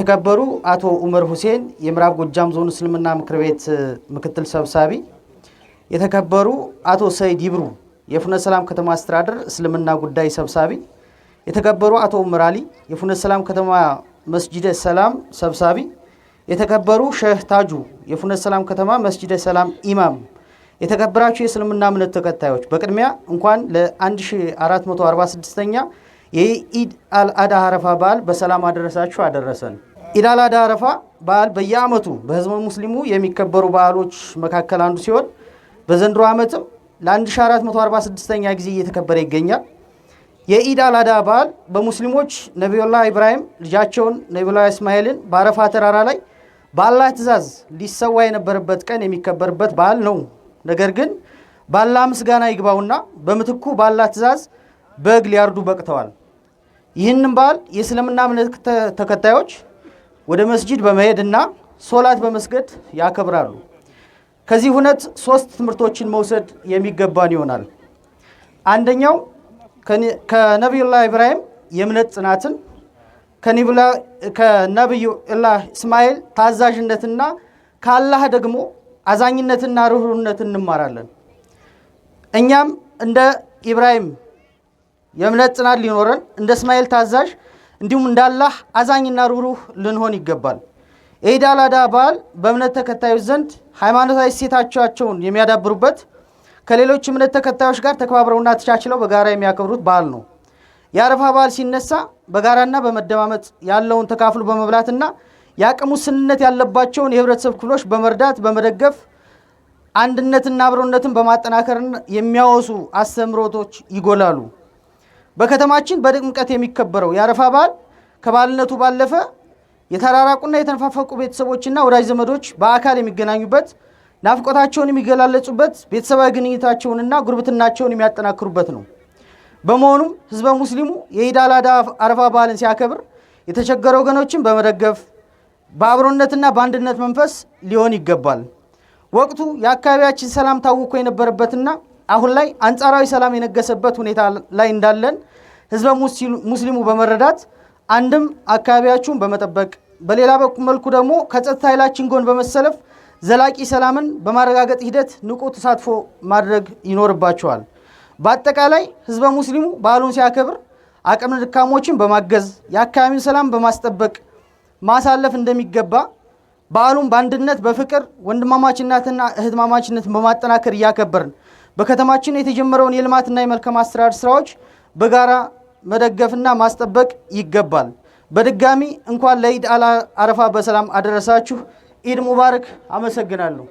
የተከበሩ አቶ ኡመር ሁሴን የምዕራብ ጎጃም ዞን እስልምና ምክር ቤት ምክትል ሰብሳቢ፣ የተከበሩ አቶ ሰይድ ይብሩ የፍኖተ ሰላም ከተማ አስተዳደር እስልምና ጉዳይ ሰብሳቢ፣ የተከበሩ አቶ ኡመር አሊ የፍኖተ ሰላም ከተማ መስጂደ ሰላም ሰብሳቢ፣ የተከበሩ ሼህ ታጁ የፍኖተ ሰላም ከተማ መስጂደ ሰላም ኢማም፣ የተከበራችሁ የእስልምና እምነት ተከታዮች በቅድሚያ እንኳን ለ1446ኛ የኢድ አልአድሃ አረፋ በዓል በሰላም አደረሳችሁ አደረሰን። ኢድ አልአድሃ አረፋ በዓል በየዓመቱ በህዝበ ሙስሊሙ የሚከበሩ በዓሎች መካከል አንዱ ሲሆን በዘንድሮ ዓመትም ለ1446ኛ ጊዜ እየተከበረ ይገኛል። የኢድ አልአድሃ በዓል በሙስሊሞች ነቢዩላህ ኢብራሂም ልጃቸውን ነቢዩላህ እስማኤልን በአረፋ ተራራ ላይ በአላህ ትእዛዝ ሊሰዋ የነበረበት ቀን የሚከበርበት በዓል ነው። ነገር ግን በአላህ ምስጋና ይግባውና በምትኩ በአላህ ትእዛዝ በግ ሊያርዱ በቅተዋል። ይህንን በዓል የእስልምና እምነት ተከታዮች ወደ መስጂድ በመሄድና ሶላት በመስገድ ያከብራሉ። ከዚህ ሁነት 3 ትምህርቶችን መውሰድ የሚገባን ይሆናል። አንደኛው ከነቢዩላህ ኢብራሂም የእምነት ጽናትን፣ ከነቢዩላህ እስማኤል ታዛዥነትና ከአላህ ደግሞ አዛኝነትና ርህሩህነትን እንማራለን። እኛም እንደ ኢብራሂም የእምነት ጽናት ሊኖረን እንደ እስማኤል ታዛዥ እንዲሁም እንዳላህ አዛኝና ሩህሩህ ልንሆን ይገባል። የኢድ አልአድሃ በዓል በእምነት ተከታዮች ዘንድ ሃይማኖታዊ እሴታቸውን የሚያዳብሩበት፣ ከሌሎች እምነት ተከታዮች ጋር ተከባብረውና ተቻችለው በጋራ የሚያከብሩት በዓል ነው። የአረፋ በዓል ሲነሳ በጋራና በመደማመጥ ያለውን ተካፍሎ በመብላትና የአቅም ውስንነት ያለባቸውን የህብረተሰብ ክፍሎች በመርዳት በመደገፍ አንድነትና አብሮነትን በማጠናከር የሚያወሱ አስተምህሮቶች ይጎላሉ። በከተማችን በድምቀት የሚከበረው የአረፋ በዓል ከባልነቱ ባለፈ የተራራቁና የተነፋፈቁ ቤተሰቦችና ወዳጅ ዘመዶች በአካል የሚገናኙበት፣ ናፍቆታቸውን የሚገላለጹበት፣ ቤተሰባዊ ግንኙነታቸውንና ጉርብትናቸውን የሚያጠናክሩበት ነው። በመሆኑም ህዝበ ሙስሊሙ የኢድ አልአድሃ አረፋ በዓልን ሲያከብር የተቸገሩ ወገኖችን በመደገፍ በአብሮነትና በአንድነት መንፈስ ሊሆን ይገባል። ወቅቱ የአካባቢያችን ሰላም ታውኮ የነበረበትና አሁን ላይ አንጻራዊ ሰላም የነገሰበት ሁኔታ ላይ እንዳለን ህዝበ ሙስሊሙ በመረዳት አንድም አካባቢያችሁን በመጠበቅ በሌላ በኩል መልኩ ደግሞ ከጸጥታ ኃይላችን ጎን በመሰለፍ ዘላቂ ሰላምን በማረጋገጥ ሂደት ንቁ ተሳትፎ ማድረግ ይኖርባቸዋል። በአጠቃላይ ህዝበ ሙስሊሙ በዓሉን ሲያከብር አቅመ ደካሞችን በማገዝ የአካባቢውን ሰላም በማስጠበቅ ማሳለፍ እንደሚገባ፣ በዓሉን በአንድነት በፍቅር ወንድማማችነትና እህትማማችነትን በማጠናከር እያከበርን በከተማችን የተጀመረውን የልማትና የመልካም አስተዳደር ስራዎች በጋራ መደገፍና ማስጠበቅ ይገባል። በድጋሚ እንኳን ለኢድ አረፋ በሰላም አደረሳችሁ። ኢድ ሙባረክ። አመሰግናለሁ።